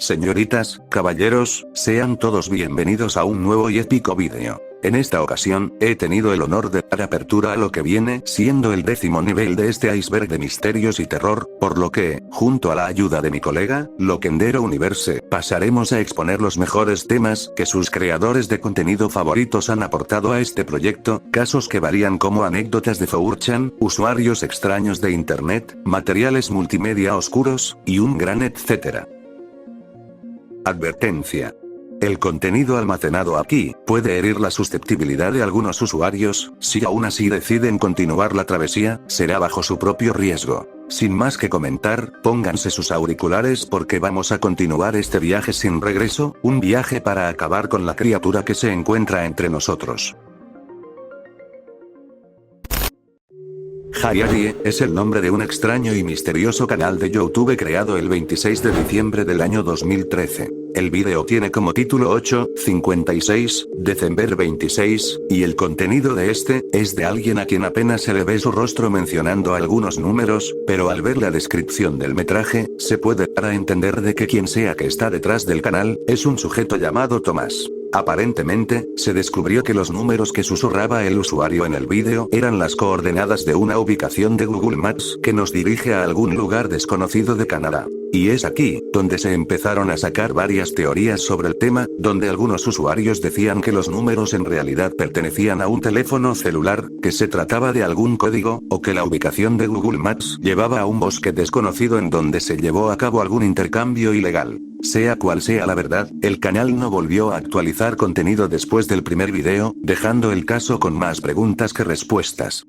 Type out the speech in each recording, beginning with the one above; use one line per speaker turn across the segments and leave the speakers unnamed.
Señoritas, caballeros, sean todos bienvenidos a un nuevo y épico vídeo. En esta ocasión, he tenido el honor de dar apertura a lo que viene siendo el 10º nivel de este iceberg de misterios y terror, por lo que, junto a la ayuda de mi colega, Loquendero Universe, pasaremos a exponer los mejores temas que sus creadores de contenido favoritos han aportado a este proyecto, casos que varían como anécdotas de 4chan, usuarios extraños de internet, materiales multimedia oscuros, y un gran etcétera. Advertencia. El contenido almacenado aquí puede herir la susceptibilidad de algunos usuarios. Si aún así deciden continuar la travesía, será bajo su propio riesgo. Sin más que comentar, pónganse sus auriculares porque vamos a continuar este viaje sin regreso, un viaje para acabar con la criatura que se encuentra entre nosotros. Hayari es el nombre de un extraño y misterioso canal de YouTube creado el 26 de diciembre del año 2013. El vídeo tiene como título 8:56, December 26, y el contenido de este es de alguien a quien apenas se le ve su rostro mencionando algunos números, pero al ver la descripción del metraje, se puede dar a entender de que quien sea que está detrás del canal, es un sujeto llamado Tomás. Aparentemente, se descubrió que los números que susurraba el usuario en el vídeo eran las coordenadas de una ubicación de Google Maps que nos dirige a algún lugar desconocido de Canadá. Y es aquí, donde se empezaron a sacar varias teorías sobre el tema, donde algunos usuarios decían que los números en realidad pertenecían a un teléfono celular, que se trataba de algún código, o que la ubicación de Google Maps llevaba a un bosque desconocido en donde se llevó a cabo algún intercambio ilegal. Sea cual sea la verdad, el canal no volvió a actualizar contenido después del primer video, dejando el caso con más preguntas que respuestas.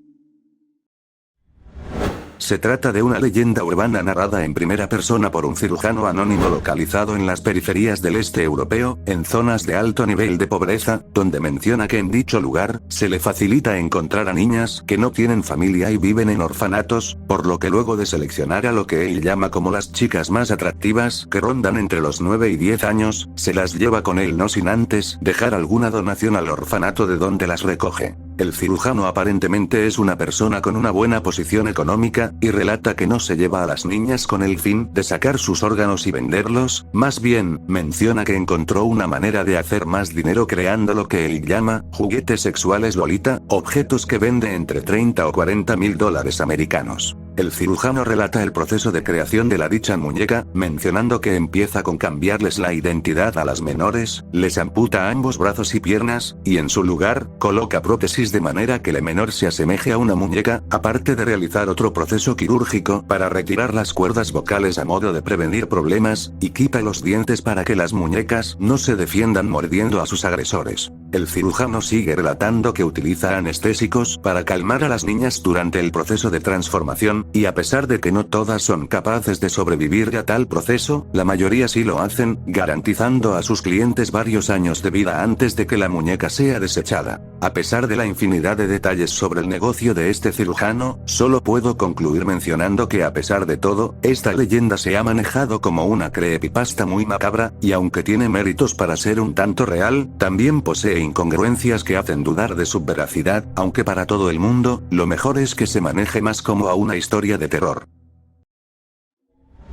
Se trata de una leyenda urbana narrada en primera persona por un cirujano anónimo localizado en las periferias del este europeo, en zonas de alto nivel de pobreza, donde menciona que en dicho lugar, se le facilita encontrar a niñas que no tienen familia y viven en orfanatos, por lo que luego de seleccionar a lo que él llama como las chicas más atractivas, que rondan entre los 9 y 10 años, se las lleva con él no sin antes dejar alguna donación al orfanato de donde las recoge. El cirujano aparentemente es una persona con una buena posición económica, y relata que no se lleva a las niñas con el fin de sacar sus órganos y venderlos, más bien, menciona que encontró una manera de hacer más dinero creando lo que él llama, juguetes sexuales Lolita, objetos que vende entre 30 o 40 mil dólares americanos. El cirujano relata el proceso de creación de la dicha muñeca, mencionando que empieza con cambiarles la identidad a las menores, les amputa ambos brazos y piernas, y en su lugar, coloca prótesis de manera que la menor se asemeje a una muñeca, aparte de realizar otro proceso quirúrgico para retirar las cuerdas vocales a modo de prevenir problemas, y quita los dientes para que las muñecas no se defiendan mordiendo a sus agresores. El cirujano sigue relatando que utiliza anestésicos para calmar a las niñas durante el proceso de transformación, y a pesar de que no todas son capaces de sobrevivir a tal proceso, la mayoría sí lo hacen, garantizando a sus clientes varios años de vida antes de que la muñeca sea desechada. A pesar de la infinidad de detalles sobre el negocio de este cirujano, solo puedo concluir mencionando que a pesar de todo, esta leyenda se ha manejado como una creepypasta muy macabra, y aunque tiene méritos para ser un tanto real, también posee incongruencias que hacen dudar de su veracidad, aunque para todo el mundo, lo mejor es que se maneje más como a una historia de terror.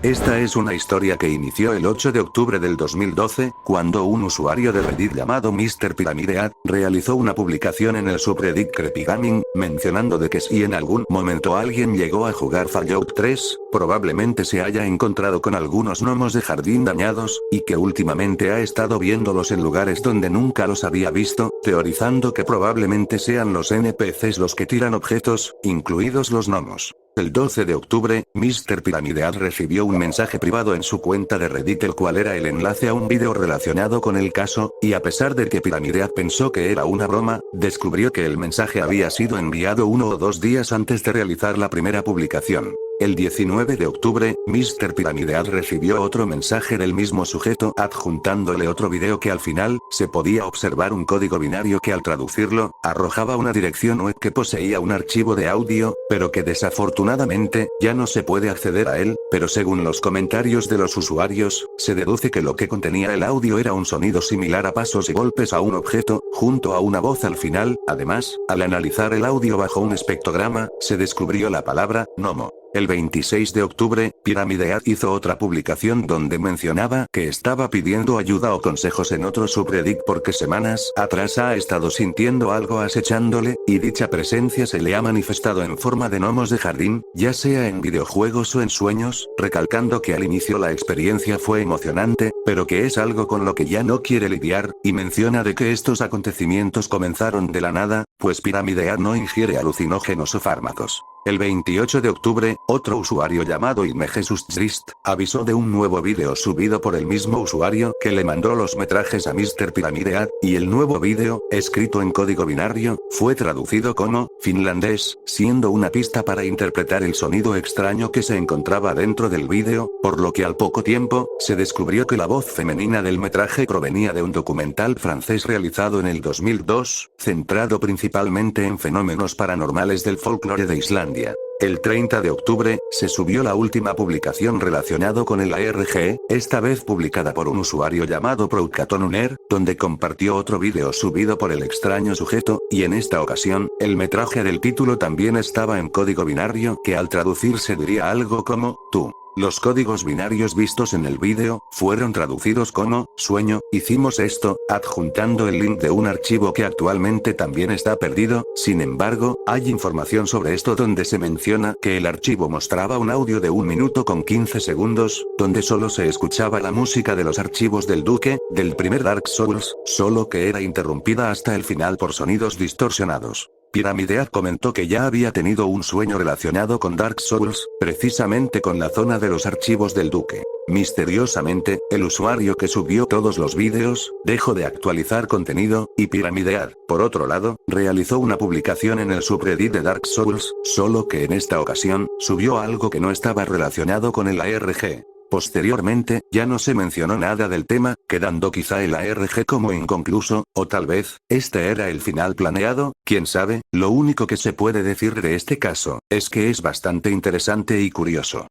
Esta es una historia que inició el 8 de octubre del 2012, cuando un usuario de Reddit llamado Mr. Pyramidead, realizó una publicación en el subreddit Creepygaming, mencionando de que si en algún momento alguien llegó a jugar Fallout 3, probablemente se haya encontrado con algunos gnomos de jardín dañados, y que últimamente ha estado viéndolos en lugares donde nunca los había visto, teorizando que probablemente sean los NPCs los que tiran objetos, incluidos los gnomos. El 12 de octubre, Mr. Pyramidead recibió un mensaje privado en su cuenta de Reddit el cual era el enlace a un vídeo relacionado con el caso, y a pesar de que Pyramidead pensó que era una broma, descubrió que el mensaje había sido enviado 1 o 2 días antes de realizar la primera publicación. El 19 de octubre, Mr. Pyramidead recibió otro mensaje del mismo sujeto adjuntándole otro video que al final, se podía observar un código binario que al traducirlo, arrojaba una dirección web que poseía un archivo de audio, pero que desafortunadamente, ya no se puede acceder a él, pero según los comentarios de los usuarios, se deduce que lo que contenía el audio era un sonido similar a pasos y golpes a un objeto, junto a una voz al final. Además, al analizar el audio bajo un espectrograma, se descubrió la palabra, gnomo. El 26 de octubre, Pyramidhead hizo otra publicación donde mencionaba que estaba pidiendo ayuda o consejos en otro subreddit porque semanas atrás ha estado sintiendo algo acechándole, y dicha presencia se le ha manifestado en forma de gnomos de jardín, ya sea en videojuegos o en sueños, recalcando que al inicio la experiencia fue emocionante, pero que es algo con lo que ya no quiere lidiar, y menciona de que estos acontecimientos comenzaron de la nada, pues Pyramidhead no ingiere alucinógenos o fármacos. El 28 de octubre, otro usuario llamado ImeJesusChrist avisó de un nuevo vídeo subido por el mismo usuario que le mandó los metrajes a Mr. Pyramidhead, y el nuevo vídeo, escrito en código binario, fue traducido como finlandés, siendo una pista para interpretar el sonido extraño que se encontraba dentro del vídeo, por lo que al poco tiempo, se descubrió que la voz femenina del metraje provenía de un documental francés realizado en el 2002, centrado principalmente en fenómenos paranormales del folclore de Islandia. El 30 de octubre, se subió la última publicación relacionado con el ARG, esta vez publicada por un usuario llamado Proukatonuner, donde compartió otro vídeo subido por el extraño sujeto, y en esta ocasión, el metraje del título también estaba en código binario que al traducirse diría algo como, tú. Los códigos binarios vistos en el vídeo, fueron traducidos como, sueño, hicimos esto, adjuntando el link de un archivo que actualmente también está perdido, sin embargo, hay información sobre esto donde se menciona que el archivo mostraba un audio de 1 minuto con 15 segundos, donde solo se escuchaba la música de los archivos del Duque, del primer Dark Souls, solo que era interrumpida hasta el final por sonidos distorsionados. Pyramidhead comentó que ya había tenido un sueño relacionado con Dark Souls, precisamente con la zona de los archivos del Duque. Misteriosamente, el usuario que subió todos los vídeos, dejó de actualizar contenido, y Pyramidhead, por otro lado, realizó una publicación en el subreddit de Dark Souls, solo que en esta ocasión, subió algo que no estaba relacionado con el ARG. Posteriormente, ya no se mencionó nada del tema, quedando quizá el ARG como inconcluso, o tal vez, este era el final planeado, quién sabe, lo único que se puede decir de este caso, es que es bastante interesante y curioso.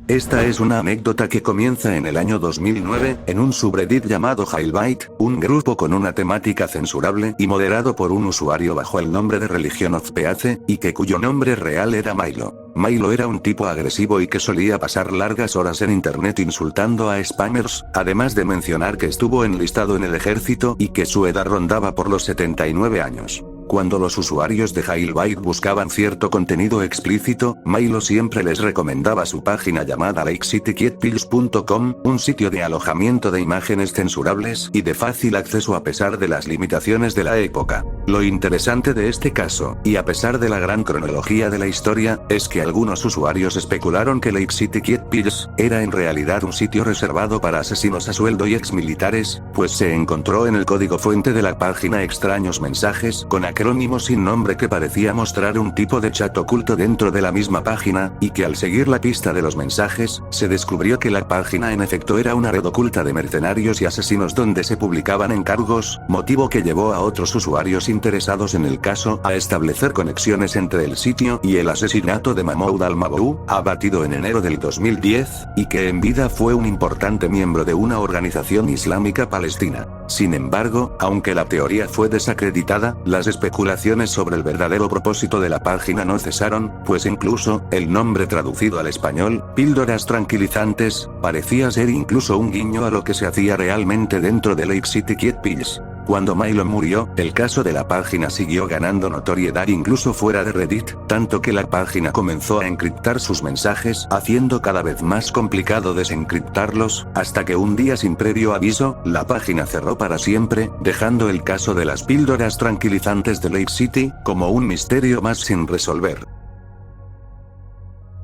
Esta es una anécdota que comienza en el año 2009, en un subreddit llamado Jailbait, un grupo con una temática censurable y moderado por un usuario bajo el nombre de Religion of Peace, y que cuyo nombre real era Milo. Milo era un tipo agresivo y que solía pasar largas horas en internet insultando a spammers, además de mencionar que estuvo enlistado en el ejército y que su edad rondaba por los 79 años. Cuando los usuarios de Jailbait buscaban cierto contenido explícito, Milo siempre les recomendaba su página llamada LakeCityKidPills.com, un sitio de alojamiento de imágenes censurables y de fácil acceso a pesar de las limitaciones de la época. Lo interesante de este caso, y a pesar de la gran cronología de la historia, es que algunos usuarios especularon que Lake City Kid Pills era en realidad un sitio reservado para asesinos a sueldo y exmilitares, pues se encontró en el código fuente de la página extraños mensajes con acrónimo sin nombre que parecía mostrar un tipo de chat oculto dentro de la misma página, y que al seguir la pista de los mensajes, se descubrió que la página en efecto era una red oculta de mercenarios y asesinos donde se publicaban encargos, motivo que llevó a otros usuarios interesados en el caso a establecer conexiones entre el sitio y el asesinato de Mahmoud al-Mabhouh, abatido en enero del 2010, y que en vida fue un importante miembro de una organización islámica palestina. Sin embargo, aunque la teoría fue desacreditada, las especulaciones sobre el verdadero propósito de la página no cesaron, pues incluso, el nombre traducido al español, píldoras tranquilizantes, parecía ser incluso un guiño a lo que se hacía realmente dentro de Lake City Kid Pills. Cuando Milo murió, el caso de la página siguió ganando notoriedad incluso fuera de Reddit, tanto que la página comenzó a encriptar sus mensajes, haciendo cada vez más complicado desencriptarlos, hasta que un día sin previo aviso, la página cerró para siempre, dejando el caso de las píldoras tranquilizantes de Lake City, como un misterio más sin resolver.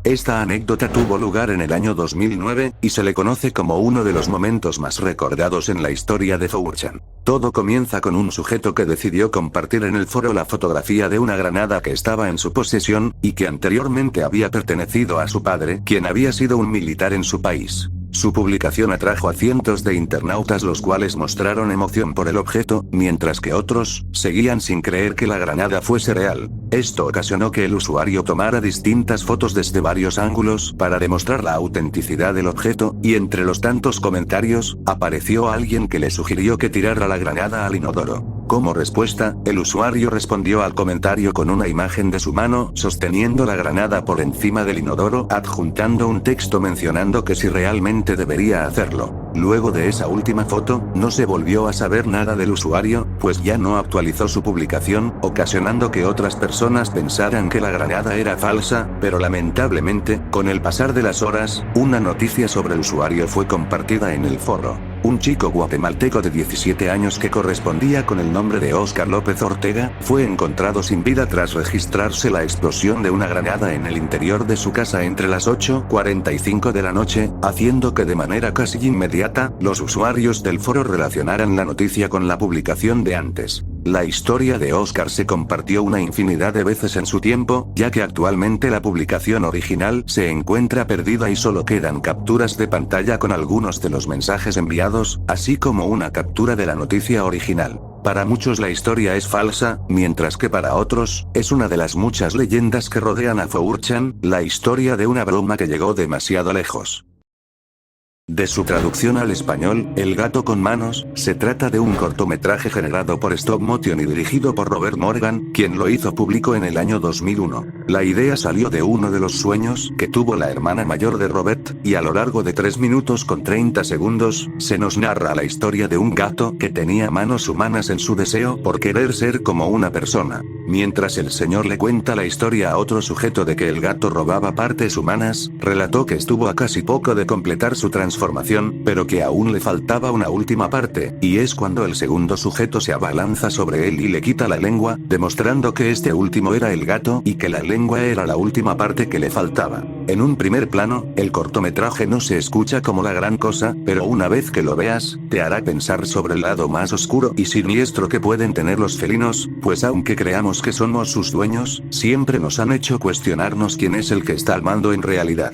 Esta anécdota tuvo lugar en el año 2009, y se le conoce como uno de los momentos más recordados en la historia de 4chan. Todo comienza con un sujeto que decidió compartir en el foro la fotografía de una granada que estaba en su posesión, y que anteriormente había pertenecido a su padre, quien había sido un militar en su país. Su publicación atrajo a cientos de internautas los cuales mostraron emoción por el objeto, mientras que otros, seguían sin creer que la granada fuese real. Esto ocasionó que el usuario tomara distintas fotos desde varios ángulos para demostrar la autenticidad del objeto, y entre los tantos comentarios, apareció alguien que le sugirió que tirara la granada al inodoro. Como respuesta, el usuario respondió al comentario con una imagen de su mano sosteniendo la granada por encima del inodoro, adjuntando un texto mencionando que si realmente debería hacerlo. Luego de esa última foto, no se volvió a saber nada del usuario, pues ya no actualizó su publicación, ocasionando que otras personas pensaran que la granada era falsa, pero lamentablemente, con el pasar de las horas, una noticia sobre el usuario fue compartida en el foro. Un chico guatemalteco de 17 años que correspondía con el nombre de Óscar López Ortega, fue encontrado sin vida tras registrarse la explosión de una granada en el interior de su casa entre las 8:45 de la noche, haciendo que de manera casi inmediata, los usuarios del foro relacionaran la noticia con la publicación de antes. La historia de Óscar se compartió una infinidad de veces en su tiempo, ya que actualmente la publicación original se encuentra perdida y solo quedan capturas de pantalla con algunos de los mensajes enviados, así como una captura de la noticia original. Para muchos la historia es falsa, mientras que para otros, es una de las muchas leyendas que rodean a 4chan, la historia de una broma que llegó demasiado lejos. De su traducción al español, El gato con manos, se trata de un cortometraje generado por Stop Motion y dirigido por Robert Morgan, quien lo hizo público en el año 2001. La idea salió de uno de los sueños que tuvo la hermana mayor de Robert, y a lo largo de 3 minutos con 30 segundos, se nos narra la historia de un gato que tenía manos humanas en su deseo por querer ser como una persona. Mientras el señor le cuenta la historia a otro sujeto de que el gato robaba partes humanas, relató que estuvo a casi poco de completar su transformación, pero que aún le faltaba una última parte, y es cuando el segundo sujeto se abalanza sobre él y le quita la lengua, demostrando que este último era el gato y que la lengua era la última parte que le faltaba. En un primer plano, el cortometraje no se escucha como la gran cosa, pero una vez que lo veas, te hará pensar sobre el lado más oscuro y siniestro que pueden tener los felinos, pues aunque creamos que somos sus dueños, siempre nos han hecho cuestionarnos quién es el que está al mando en realidad.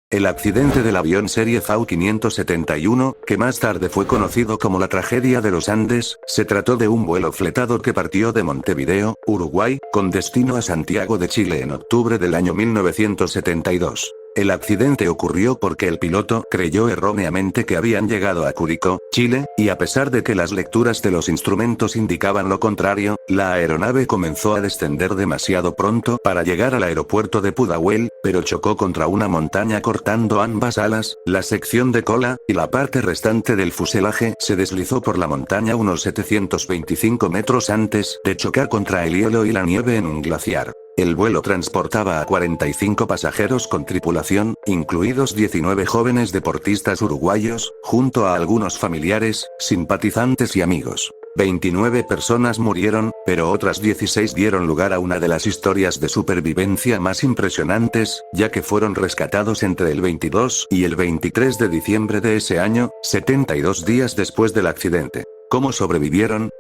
El accidente del avión serie FAU-571, que más tarde fue conocido como la tragedia de los Andes, se trató de un vuelo fletado que partió de Montevideo, Uruguay, con destino a Santiago de Chile en octubre del año 1972. El accidente ocurrió porque el piloto creyó erróneamente que habían llegado a Curicó, Chile, y a pesar de que las lecturas de los instrumentos indicaban lo contrario, la aeronave comenzó a descender demasiado pronto para llegar al aeropuerto de Pudahuel, pero chocó contra una montaña cortando ambas alas, la sección de cola, y la parte restante del fuselaje se deslizó por la montaña unos 725 metros antes de chocar contra el hielo y la nieve en un glaciar. El vuelo transportaba a 45 pasajeros con tripulación, incluidos 19 jóvenes deportistas uruguayos, junto a algunos familiares, simpatizantes y amigos. 29 personas murieron, pero otras 16 dieron lugar a una de las historias de supervivencia más impresionantes, ya que fueron rescatados entre el 22 y el 23 de diciembre de ese año, 72 días después del accidente. ¿Cómo sobrevivieron?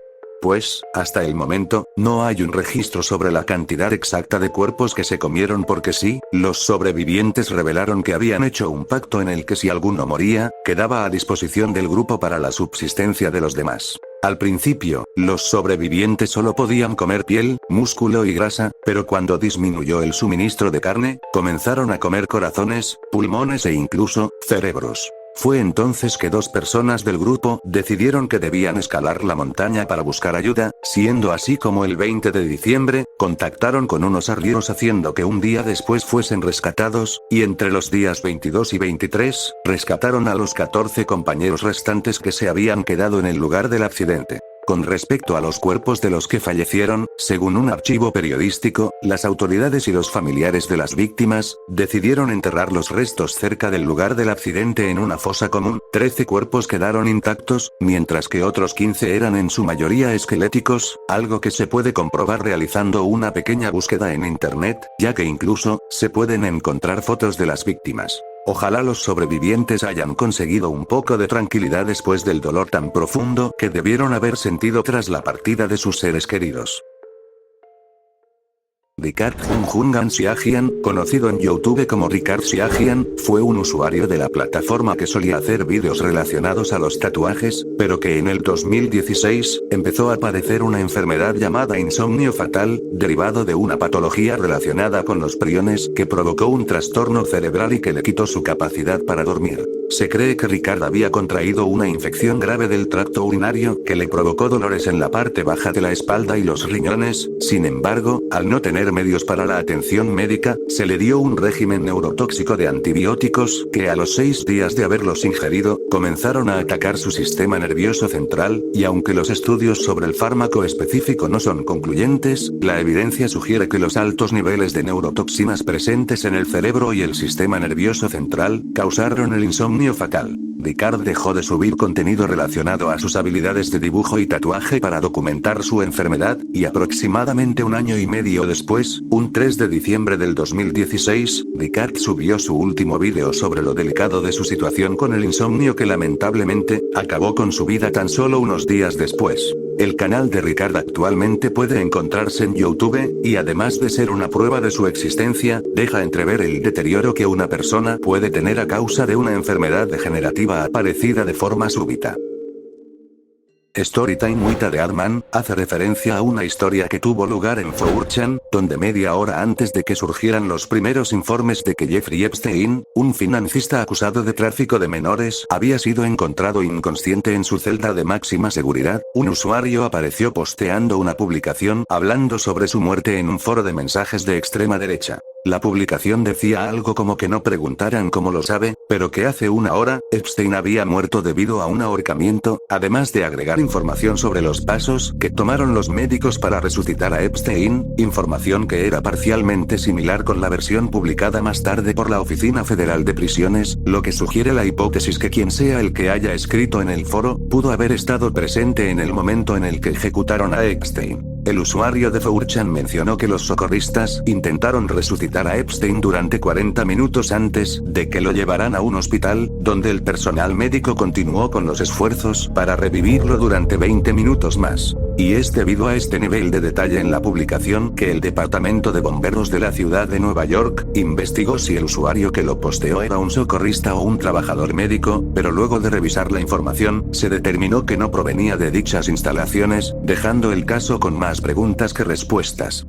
Pues, hasta el momento, no hay un registro sobre la cantidad exacta de cuerpos que se comieron porque sí, los sobrevivientes revelaron que habían hecho un pacto en el que si alguno moría, quedaba a disposición del grupo para la subsistencia de los demás. Al principio, los sobrevivientes solo podían comer piel, músculo y grasa, pero cuando disminuyó el suministro de carne, comenzaron a comer corazones, pulmones e incluso, cerebros. Fue entonces que 2 personas del grupo decidieron que debían escalar la montaña para buscar ayuda, siendo así como el 20 de diciembre, contactaron con unos arrieros haciendo que un día después fuesen rescatados, y entre los días 22 y 23, rescataron a los 14 compañeros restantes que se habían quedado en el lugar del accidente. Con respecto a los cuerpos de los que fallecieron, según un archivo periodístico, las autoridades y los familiares de las víctimas, decidieron enterrar los restos cerca del lugar del accidente en una fosa común. 13 cuerpos quedaron intactos, mientras que otros 15 eran en su mayoría esqueléticos, algo que se puede comprobar realizando una pequeña búsqueda en internet, ya que incluso, se pueden encontrar fotos de las víctimas. Ojalá los sobrevivientes hayan conseguido un poco de tranquilidad después del dolor tan profundo que debieron haber sentido tras la partida de sus seres queridos. Ricard Junjungan Siagian, conocido en YouTube como Ricard Siagian, fue un usuario de la plataforma que solía hacer vídeos relacionados a los tatuajes, pero que en el 2016, empezó a padecer una enfermedad llamada insomnio fatal, derivado de una patología relacionada con los priones que provocó un trastorno cerebral y que le quitó su capacidad para dormir. Se cree que Ricard había contraído una infección grave del tracto urinario que le provocó dolores en la parte baja de la espalda y los riñones. Sin embargo, al no tener medios para la atención médica, se le dio un régimen neurotóxico de antibióticos que a los 6 días de haberlos ingerido, comenzaron a atacar su sistema nervioso central, y aunque los estudios sobre el fármaco específico no son concluyentes, la evidencia sugiere que los altos niveles de neurotoxinas presentes en el cerebro y el sistema nervioso central, causaron el insomnio fatal. Ricard dejó de subir contenido relacionado a sus habilidades de dibujo y tatuaje para documentar su enfermedad, y aproximadamente un año y medio después, un 3 de diciembre del 2016, Ricard subió su último vídeo sobre lo delicado de su situación con el insomnio que lamentablemente, acabó con su vida tan solo unos días después. El canal de Ricard actualmente puede encontrarse en YouTube, y además de ser una prueba de su existencia, deja entrever el deterioro que una persona puede tener a causa de una enfermedad degenerativa aparecida de forma súbita. Storytime with the Adman hace referencia a una historia que tuvo lugar en 4chan, donde media hora antes de que surgieran los primeros informes de que Jeffrey Epstein, un financista acusado de tráfico de menores, había sido encontrado inconsciente en su celda de máxima seguridad, un usuario apareció posteando una publicación hablando sobre su muerte en un foro de mensajes de extrema derecha. La publicación decía algo como que no preguntaran cómo lo sabe, pero que hace una hora, Epstein había muerto debido a un ahorcamiento, además de agregar información sobre los pasos que tomaron los médicos para resucitar a Epstein, información que era parcialmente similar con la versión publicada más tarde por la Oficina Federal de Prisiones, lo que sugiere la hipótesis que quien sea el que haya escrito en el foro, pudo haber estado presente en el momento en el que ejecutaron a Epstein. El usuario de 4chan mencionó que los socorristas intentaron resucitar a Epstein durante 40 minutos antes de que lo llevaran a un hospital, donde el personal médico continuó con los esfuerzos para revivirlo durante 20 minutos más. Y es debido a este nivel de detalle en la publicación que el Departamento de Bomberos de la ciudad de Nueva York investigó si el usuario que lo posteó era un socorrista o un trabajador médico, pero luego de revisar la información, se determinó que no provenía de dichas instalaciones, dejando el caso con más preguntas que respuestas.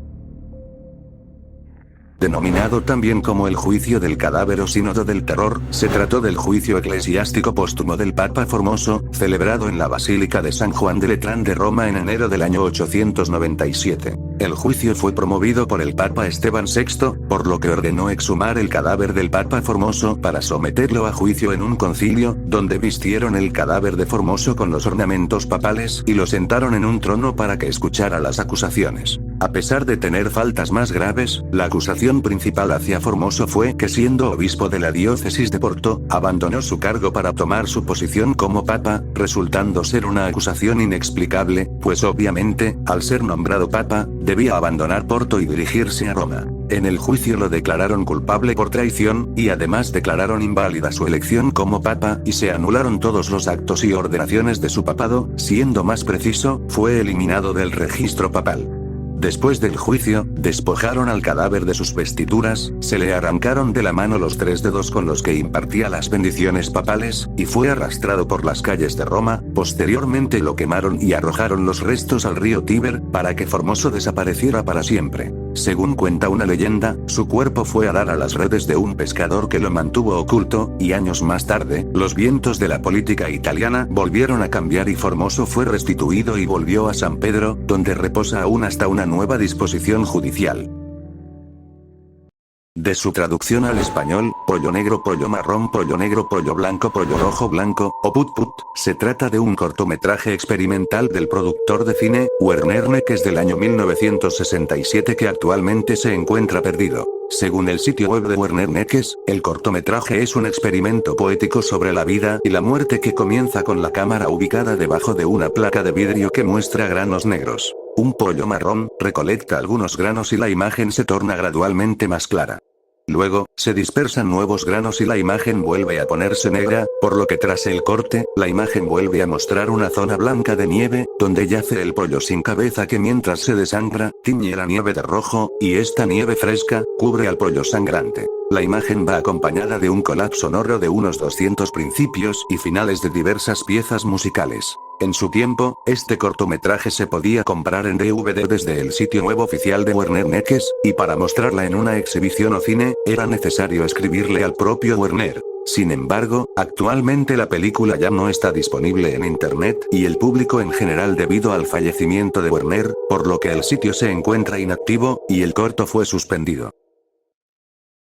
Denominado también como el juicio del cadáver o sínodo del terror, se trató del juicio eclesiástico póstumo del Papa Formoso, celebrado en la Basílica de San Juan de Letrán de Roma en enero del año 897. El juicio fue promovido por el Papa Esteban VI, por lo que ordenó exhumar el cadáver del Papa Formoso para someterlo a juicio en un concilio, donde vistieron el cadáver de Formoso con los ornamentos papales y lo sentaron en un trono para que escuchara las acusaciones. A pesar de tener faltas más graves, la acusación principal hacia Formoso fue que siendo obispo de la diócesis de Porto, abandonó su cargo para tomar su posición como papa, resultando ser una acusación inexplicable, pues obviamente, al ser nombrado papa, debía abandonar Porto y dirigirse a Roma. En el juicio lo declararon culpable por traición, y además declararon inválida su elección como papa, y se anularon todos los actos y ordenaciones de su papado, siendo más preciso, fue eliminado del registro papal. Después del juicio, despojaron al cadáver de sus vestiduras, se le arrancaron de la mano los 3 dedos con los que impartía las bendiciones papales, y fue arrastrado por las calles de Roma. Posteriormente lo quemaron y arrojaron los restos al río Tíber, para que Formoso desapareciera para siempre. Según cuenta una leyenda, su cuerpo fue a dar a las redes de un pescador que lo mantuvo oculto, y años más tarde, los vientos de la política italiana volvieron a cambiar y Formoso fue restituido y volvió a San Pedro, donde reposa aún hasta una nueva disposición judicial. De su traducción al español, pollo negro, pollo marrón, pollo negro, pollo blanco, pollo rojo, blanco, o put put, se trata de un cortometraje experimental del productor de cine, Werner Neckes del año 1967 que actualmente se encuentra perdido. Según el sitio web de Werner Neckes, el cortometraje es un experimento poético sobre la vida y la muerte que comienza con la cámara ubicada debajo de una placa de vidrio que muestra granos negros. Un pollo marrón recolecta algunos granos y la imagen se torna gradualmente más clara. Luego, se dispersan nuevos granos y la imagen vuelve a ponerse negra, por lo que tras el corte, la imagen vuelve a mostrar una zona blanca de nieve, donde yace el pollo sin cabeza que mientras se desangra, tiñe la nieve de rojo, y esta nieve fresca, cubre al pollo sangrante. La imagen va acompañada de un collage sonoro de unos 200 principios y finales de diversas piezas musicales. En su tiempo, este cortometraje se podía comprar en DVD desde el sitio web oficial de Warner Neques, y para mostrarla en una exhibición o cine, era necesario escribirle al propio Warner. Sin embargo, actualmente la película ya no está disponible en internet y el público en general debido al fallecimiento de Warner, por lo que el sitio se encuentra inactivo, y el corto fue suspendido.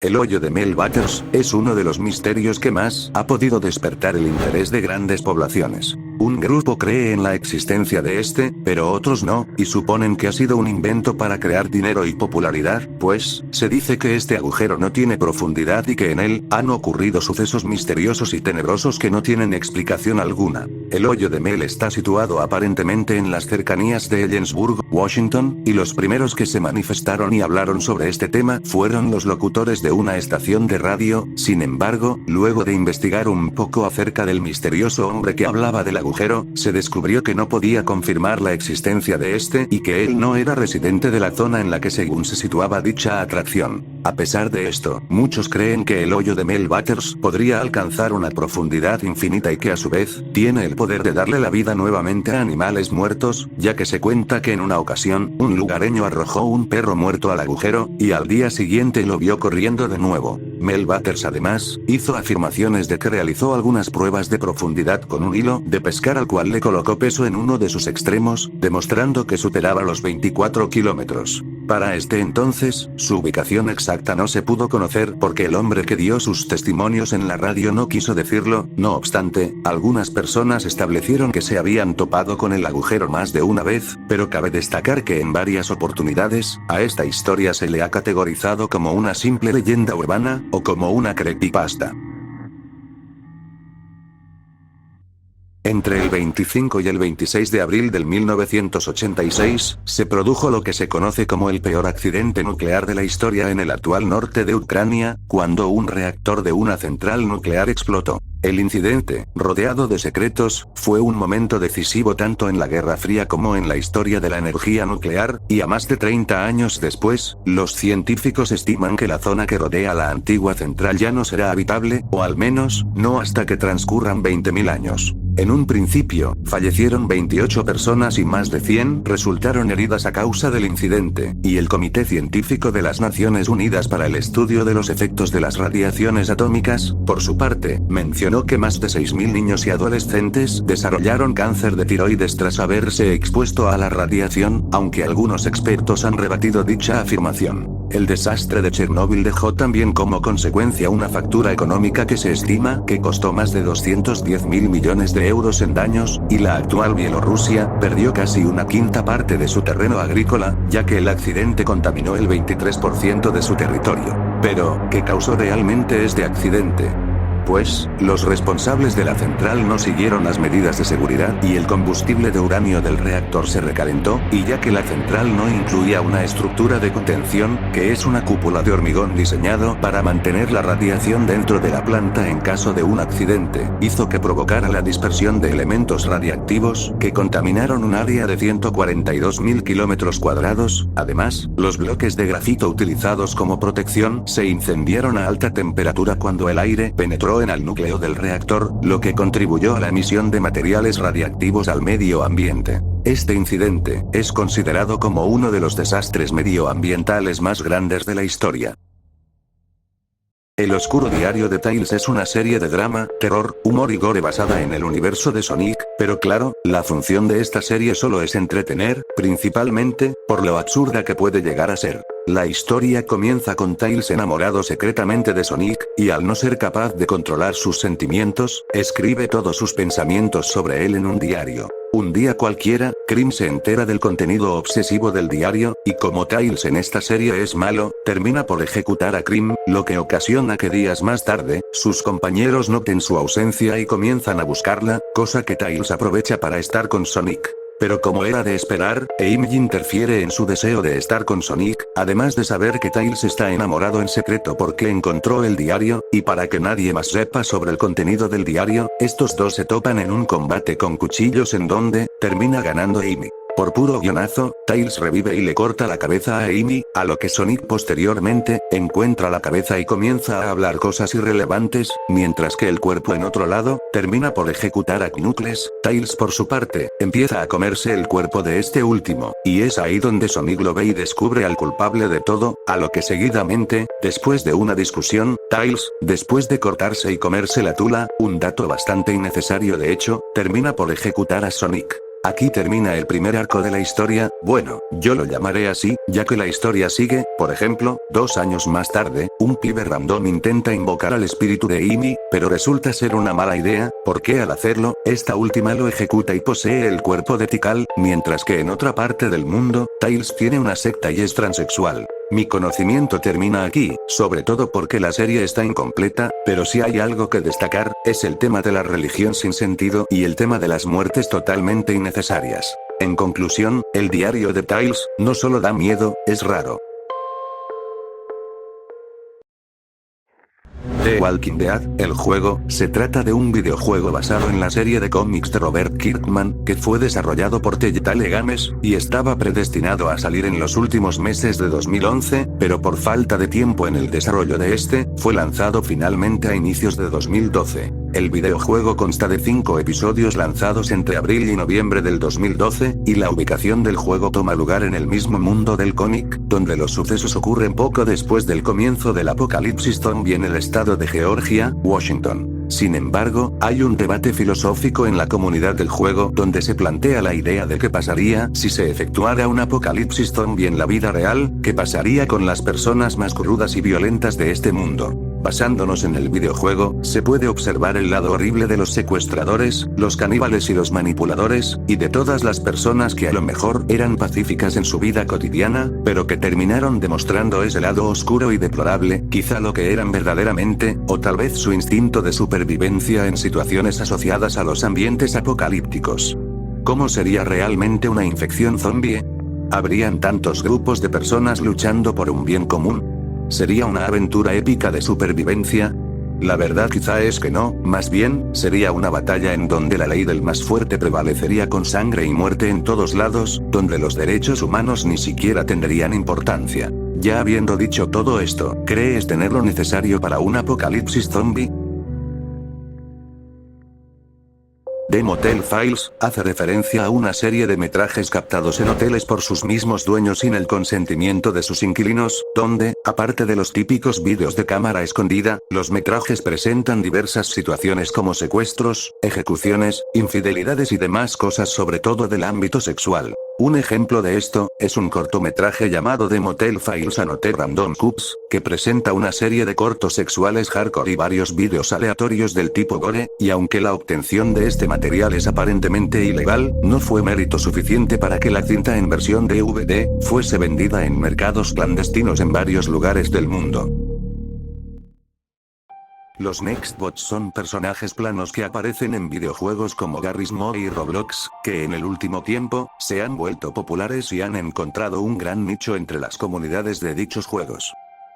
El hoyo de Mel Butters es uno de los misterios que más ha podido despertar el interés de grandes poblaciones. Un grupo cree en la existencia de este, pero otros no, y suponen que ha sido un invento para crear dinero y popularidad, pues, se dice que este agujero no tiene profundidad y que en él han ocurrido sucesos misteriosos y tenebrosos que no tienen explicación alguna. El hoyo de Mel está situado aparentemente en las cercanías de Ellensburg, Washington, y los primeros que se manifestaron y hablaron sobre este tema fueron los locutores de una estación de radio. Sin embargo, luego de investigar un poco acerca del misterioso hombre que hablaba del agujero, se descubrió que no podía confirmar la existencia de este y que él no era residente de la zona en la que según se situaba dicha atracción. A pesar de esto, muchos creen que el hoyo de Mel Butters podría alcanzar una profundidad infinita y que a su vez, tiene el poder de darle la vida nuevamente a animales muertos, ya que se cuenta que en una ocasión, un lugareño arrojó un perro muerto al agujero, y al día siguiente lo vio corriendo de nuevo. Mel Butters además, hizo afirmaciones de que realizó algunas pruebas de profundidad con un hilo de pescar al cual le colocó peso en uno de sus extremos, demostrando que superaba los 24 kilómetros. Para este entonces, su ubicación exacta no se pudo conocer porque el hombre que dio sus testimonios en la radio no quiso decirlo. No obstante, algunas personas establecieron que se habían topado con el agujero más de una vez, pero cabe destacar que en varias oportunidades, a esta historia se le ha categorizado como una simple leyenda urbana, o como una creepypasta. Entre el 25 y el 26 de abril del 1986, se produjo lo que se conoce como el peor accidente nuclear de la historia en el actual norte de Ucrania, cuando un reactor de una central nuclear explotó. El incidente, rodeado de secretos, fue un momento decisivo tanto en la Guerra Fría como en la historia de la energía nuclear, y a más de 30 años después, los científicos estiman que la zona que rodea la antigua central ya no será habitable, o al menos, no hasta que transcurran 20.000 años. En un principio, fallecieron 28 personas y más de 100 resultaron heridas a causa del incidente, y el Comité Científico de las Naciones Unidas para el Estudio de los Efectos de las Radiaciones Atómicas, por su parte, mencionó que más de 6.000 niños y adolescentes desarrollaron cáncer de tiroides tras haberse expuesto a la radiación, aunque algunos expertos han rebatido dicha afirmación. El desastre de Chernóbil dejó también como consecuencia una factura económica que se estima que costó más de 210.000 millones de euros en daños, y la actual Bielorrusia perdió casi una quinta parte de su terreno agrícola, ya que el accidente contaminó el 23% de su territorio. Pero, ¿qué causó realmente este accidente? Pues, los responsables de la central no siguieron las medidas de seguridad y el combustible de uranio del reactor se recalentó, y ya que la central no incluía una estructura de contención, que es una cúpula de hormigón diseñado para mantener la radiación dentro de la planta en caso de un accidente, hizo que provocara la dispersión de elementos radiactivos, que contaminaron un área de 142.000 kilómetros cuadrados. Además, los bloques de grafito utilizados como protección se incendiaron a alta temperatura cuando el aire penetró en el núcleo del reactor, lo que contribuyó a la emisión de materiales radiactivos al medio ambiente. Este incidente es considerado como uno de los desastres medioambientales más grandes de la historia. El Oscuro Diario de Tails es una serie de drama, terror, humor y gore basada en el universo de Sonic, pero claro, la función de esta serie solo es entretener, principalmente, por lo absurda que puede llegar a ser. La historia comienza con Tails enamorado secretamente de Sonic, y al no ser capaz de controlar sus sentimientos, escribe todos sus pensamientos sobre él en un diario. Un día cualquiera, Cream se entera del contenido obsesivo del diario, y como Tails en esta serie es malo, termina por ejecutar a Cream, lo que ocasiona que días más tarde, sus compañeros noten su ausencia y comienzan a buscarla, cosa que Tails aprovecha para estar con Sonic. Pero como era de esperar, Amy interfiere en su deseo de estar con Sonic, además de saber que Tails está enamorado en secreto porque encontró el diario, y para que nadie más sepa sobre el contenido del diario, estos dos se topan en un combate con cuchillos en donde termina ganando Amy. Por puro guionazo, Tails revive y le corta la cabeza a Amy, a lo que Sonic posteriormente, encuentra la cabeza y comienza a hablar cosas irrelevantes, mientras que el cuerpo en otro lado, termina por ejecutar a Knuckles. Tails por su parte, empieza a comerse el cuerpo de este último, y es ahí donde Sonic lo ve y descubre al culpable de todo, a lo que seguidamente, después de una discusión, Tails, después de cortarse y comerse la tula, un dato bastante innecesario de hecho, termina por ejecutar a Sonic. Aquí termina el primer arco de la historia, bueno, yo lo llamaré así, ya que la historia sigue, por ejemplo, 2 años más tarde, un pibe random intenta invocar al espíritu de Amy, pero resulta ser una mala idea, porque al hacerlo, esta última lo ejecuta y posee el cuerpo de Tikal, mientras que en otra parte del mundo, Tails tiene una secta y es transexual. Mi conocimiento termina aquí, sobre todo porque la serie está incompleta, pero si hay algo que destacar, es el tema de la religión sin sentido y el tema de las muertes totalmente innecesarias. En conclusión, el diario de Tails, no solo da miedo, es raro. The Walking Dead, el juego, se trata de un videojuego basado en la serie de cómics de Robert Kirkman, que fue desarrollado por Telltale Games, y estaba predestinado a salir en los últimos meses de 2011, pero por falta de tiempo en el desarrollo de este, fue lanzado finalmente a inicios de 2012. El videojuego consta de 5 episodios lanzados entre abril y noviembre del 2012, y la ubicación del juego toma lugar en el mismo mundo del cómic, donde los sucesos ocurren poco después del comienzo del apocalipsis zombie en el estado de Georgia, Washington. Sin embargo, hay un debate filosófico en la comunidad del juego donde se plantea la idea de qué pasaría si se efectuara un apocalipsis zombie en la vida real, qué pasaría con las personas más crudas y violentas de este mundo. Basándonos en el videojuego, se puede observar el lado horrible de los secuestradores, los caníbales y los manipuladores, y de todas las personas que a lo mejor eran pacíficas en su vida cotidiana, pero que terminaron demostrando ese lado oscuro y deplorable, quizá lo que eran verdaderamente, o tal vez su instinto de supervivencia en situaciones asociadas a los ambientes apocalípticos. ¿Cómo sería realmente una infección zombie? ¿Habrían tantos grupos de personas luchando por un bien común? ¿Sería una aventura épica de supervivencia? La verdad quizá es que no, más bien, sería una batalla en donde la ley del más fuerte prevalecería con sangre y muerte en todos lados, donde los derechos humanos ni siquiera tendrían importancia. Ya habiendo dicho todo esto, ¿crees tener lo necesario para un apocalipsis zombie? The Motel Files, hace referencia a una serie de metrajes captados en hoteles por sus mismos dueños sin el consentimiento de sus inquilinos, donde, aparte de los típicos vídeos de cámara escondida, los metrajes presentan diversas situaciones como secuestros, ejecuciones, infidelidades y demás cosas sobre todo del ámbito sexual. Un ejemplo de esto, es un cortometraje llamado The Motel Files Annotated Random Cups, que presenta una serie de cortos sexuales hardcore y varios vídeos aleatorios del tipo gore, y aunque la obtención de este material es aparentemente ilegal, no fue mérito suficiente para que la cinta en versión DVD, fuese vendida en mercados clandestinos en varios lugares del mundo. Los Nextbots son personajes planos que aparecen en videojuegos como Garry's-Mo y Roblox, que en el último tiempo, se han vuelto populares y han encontrado un gran nicho entre las comunidades de dichos juegos.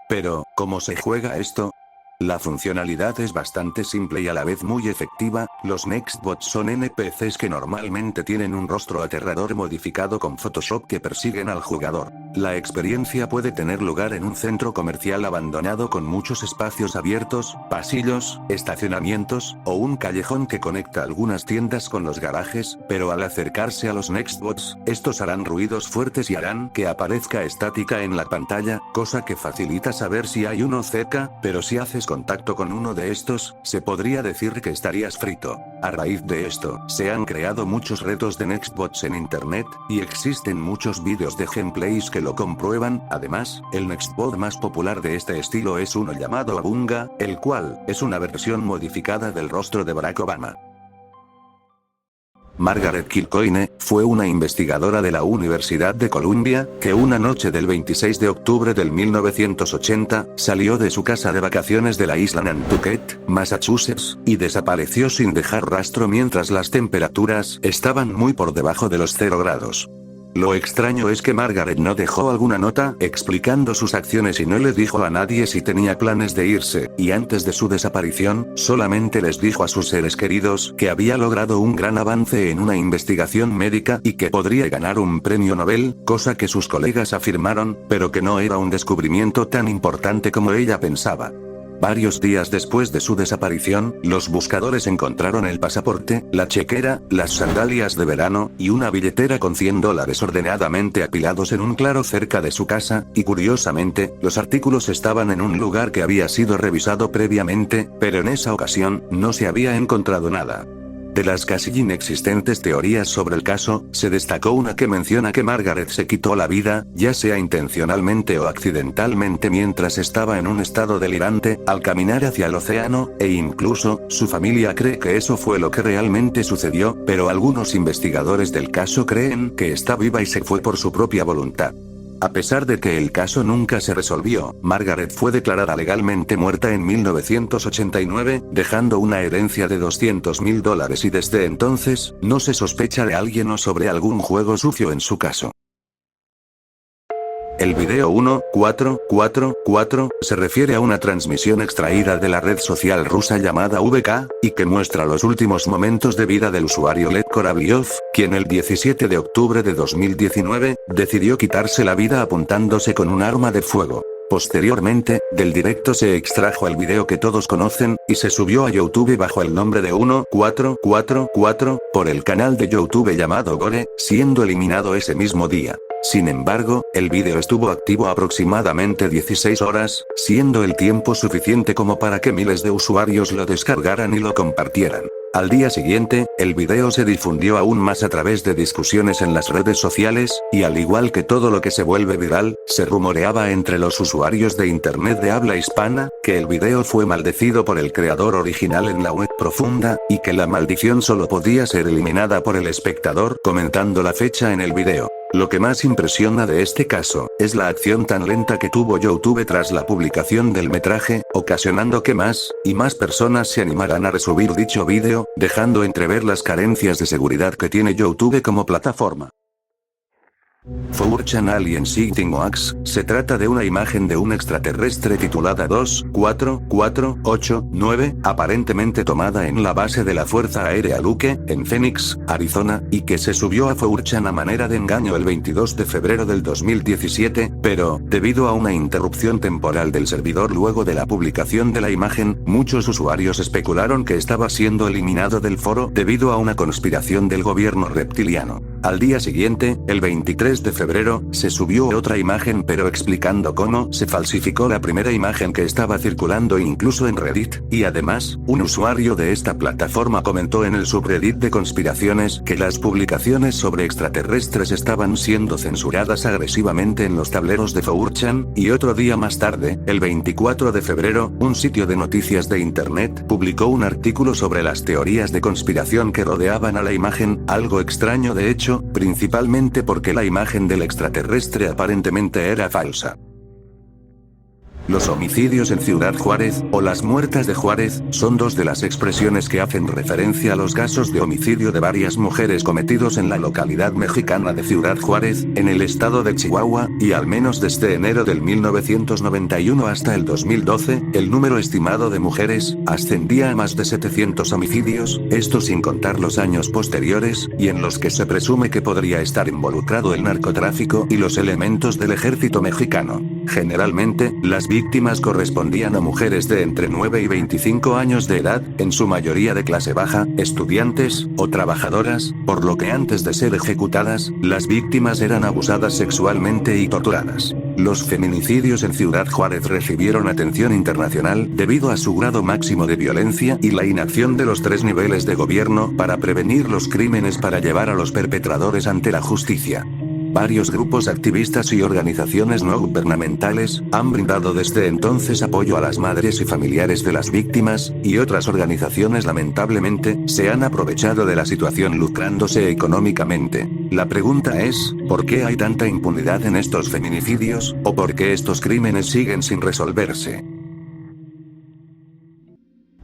Pero, ¿cómo se juega esto? La funcionalidad es bastante simple y a la vez muy efectiva. Los Nextbots son NPCs que normalmente tienen un rostro aterrador modificado con Photoshop que persiguen al jugador. La experiencia puede tener lugar en un centro comercial abandonado con muchos espacios abiertos, pasillos, estacionamientos, o un callejón que conecta algunas tiendas con los garajes, pero al acercarse a los Nextbots, estos harán ruidos fuertes y harán que aparezca estática en la pantalla, cosa que facilita saber si hay uno cerca, pero si haces contacto con uno de estos, se podría decir que estarías frito. A raíz de esto, se han creado muchos retos de Nextbots en internet, y existen muchos vídeos de gameplays que lo comprueban. Además, el Nextbot más popular de este estilo es uno llamado Abunga, el cual, es una versión modificada del rostro de Barack Obama. Margaret Kilcoyne, fue una investigadora de la Universidad de Columbia, que una noche del 26 de octubre del 1980, salió de su casa de vacaciones de la isla Nantucket, Massachusetts, y desapareció sin dejar rastro mientras las temperaturas estaban muy por debajo de los 0 grados. Lo extraño es que Margaret no dejó alguna nota explicando sus acciones y no le dijo a nadie si tenía planes de irse, y antes de su desaparición, solamente les dijo a sus seres queridos que había logrado un gran avance en una investigación médica y que podría ganar un premio Nobel, cosa que sus colegas afirmaron, pero que no era un descubrimiento tan importante como ella pensaba. Varios días después de su desaparición, los buscadores encontraron el pasaporte, la chequera, las sandalias de verano, y una billetera con $100 ordenadamente apilados en un claro cerca de su casa, y curiosamente, los artículos estaban en un lugar que había sido revisado previamente, pero en esa ocasión, no se había encontrado nada. De las casi inexistentes teorías sobre el caso, se destacó una que menciona que Margaret se quitó la vida, ya sea intencionalmente o accidentalmente mientras estaba en un estado delirante, al caminar hacia el océano, e incluso, su familia cree que eso fue lo que realmente sucedió, pero algunos investigadores del caso creen que está viva y se fue por su propia voluntad. A pesar de que el caso nunca se resolvió, Margaret fue declarada legalmente muerta en 1989, dejando una herencia de $200.000 y desde entonces, no se sospecha de alguien o sobre algún juego sucio en su caso. El video 1444 se refiere a una transmisión extraída de la red social rusa llamada VK, y que muestra los últimos momentos de vida del usuario Led Korolyov, quien el 17 de octubre de 2019, decidió quitarse la vida apuntándose con un arma de fuego. Posteriormente, del directo se extrajo el video que todos conocen, y se subió a YouTube bajo el nombre de 1444, por el canal de YouTube llamado Gore, siendo eliminado ese mismo día. Sin embargo, el vídeo estuvo activo aproximadamente 16 horas, siendo el tiempo suficiente como para que miles de usuarios lo descargaran y lo compartieran. Al día siguiente, el video se difundió aún más a través de discusiones en las redes sociales, y al igual que todo lo que se vuelve viral, se rumoreaba entre los usuarios de Internet de habla hispana, que el video fue maldecido por el creador original en la web profunda, y que la maldición solo podía ser eliminada por el espectador comentando la fecha en el video. Lo que más impresiona de este caso, es la acción tan lenta que tuvo YouTube tras la publicación del metraje, ocasionando que más y más personas se animaran a resubir dicho vídeo, dejando entrever las carencias de seguridad que tiene YouTube como plataforma. 4chan Alien Sighting Hoax, se trata de una imagen de un extraterrestre titulada 24489, aparentemente tomada en la base de la Fuerza Aérea Luke, en Phoenix, Arizona, y que se subió a 4chan a manera de engaño el 22 de febrero del 2017, pero, debido a una interrupción temporal del servidor luego de la publicación de la imagen, muchos usuarios especularon que estaba siendo eliminado del foro debido a una conspiración del gobierno reptiliano. Al día siguiente, el 23 de febrero, se subió otra imagen pero explicando cómo se falsificó la primera imagen que estaba circulando incluso en Reddit, y además, un usuario de esta plataforma comentó en el subreddit de conspiraciones que las publicaciones sobre extraterrestres estaban siendo censuradas agresivamente en los tableros de 4chan, y otro día más tarde, el 24 de febrero, un sitio de noticias de internet publicó un artículo sobre las teorías de conspiración que rodeaban a la imagen, algo extraño de hecho, principalmente porque la imagen del extraterrestre aparentemente era falsa. Los homicidios en Ciudad Juárez, o las muertas de Juárez, son dos de las expresiones que hacen referencia a los casos de homicidio de varias mujeres cometidos en la localidad mexicana de Ciudad Juárez, en el estado de Chihuahua, y al menos desde enero del 1991 hasta el 2012, el número estimado de mujeres ascendía a más de 700 homicidios, esto sin contar los años posteriores, y en los que se presume que podría estar involucrado el narcotráfico y los elementos del ejército mexicano. Generalmente, las víctimas correspondían a mujeres de entre 9 y 25 años de edad, en su mayoría de clase baja, estudiantes, o trabajadoras, por lo que antes de ser ejecutadas, las víctimas eran abusadas sexualmente y torturadas. Los feminicidios en Ciudad Juárez recibieron atención internacional debido a su grado máximo de violencia y la inacción de los 3 niveles de gobierno para prevenir los crímenes para llevar a los perpetradores ante la justicia. Varios grupos activistas y organizaciones no gubernamentales han brindado desde entonces apoyo a las madres y familiares de las víctimas, y otras organizaciones lamentablemente se han aprovechado de la situación lucrándose económicamente. La pregunta es, ¿por qué hay tanta impunidad en estos feminicidios, o por qué estos crímenes siguen sin resolverse?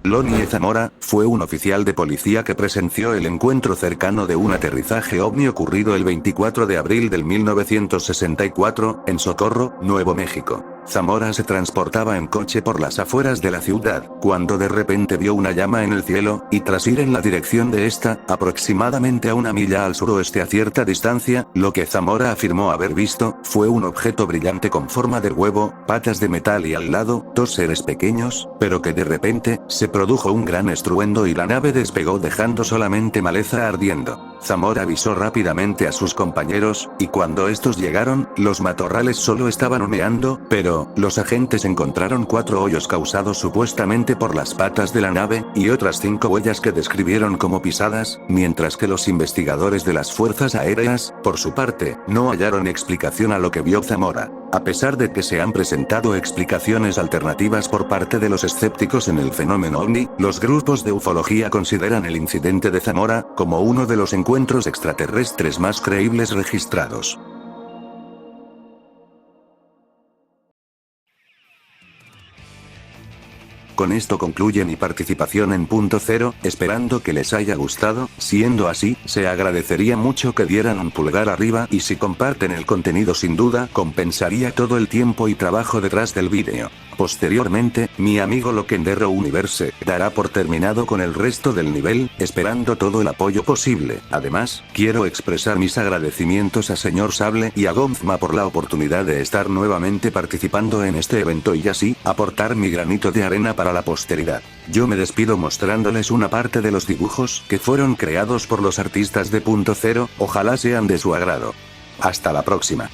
Lonnie Zamora fue un oficial de policía que presenció el encuentro cercano de un aterrizaje ovni ocurrido el 24 de abril del 1964, en Socorro, Nuevo México. Zamora se transportaba en coche por las afueras de la ciudad, cuando de repente vio una llama en el cielo, y tras ir en la dirección de esta, aproximadamente a 1 milla al suroeste a cierta distancia, lo que Zamora afirmó haber visto, fue un objeto brillante con forma de huevo, patas de metal y al lado, 2 seres pequeños, pero que de repente, se produjo un gran estruendo y la nave despegó dejando solamente maleza ardiendo. Zamora avisó rápidamente a sus compañeros, y cuando estos llegaron, los matorrales solo estaban humeando, pero los agentes encontraron 4 hoyos causados supuestamente por las patas de la nave, y otras 5 huellas que describieron como pisadas, mientras que los investigadores de las fuerzas aéreas, por su parte, no hallaron explicación a lo que vio Zamora. A pesar de que se han presentado explicaciones alternativas por parte de los escépticos en el fenómeno ovni, los grupos de ufología consideran el incidente de Zamora como uno de los encuentros extraterrestres más creíbles registrados. Con esto concluye mi participación en Punto Cero, esperando que les haya gustado. Siendo así, se agradecería mucho que dieran un pulgar arriba, y si comparten el contenido sin duda compensaría todo el tiempo y trabajo detrás del vídeo. Posteriormente, mi amigo Loquendero Universe dará por terminado con el resto del nivel, esperando todo el apoyo posible. Además, quiero expresar mis agradecimientos a Señor Sable y a Gonzma por la oportunidad de estar nuevamente participando en este evento y así, aportar mi granito de arena para la posteridad. Yo me despido mostrándoles una parte de los dibujos que fueron creados por los artistas de Punto Cero, ojalá sean de su agrado. Hasta la próxima.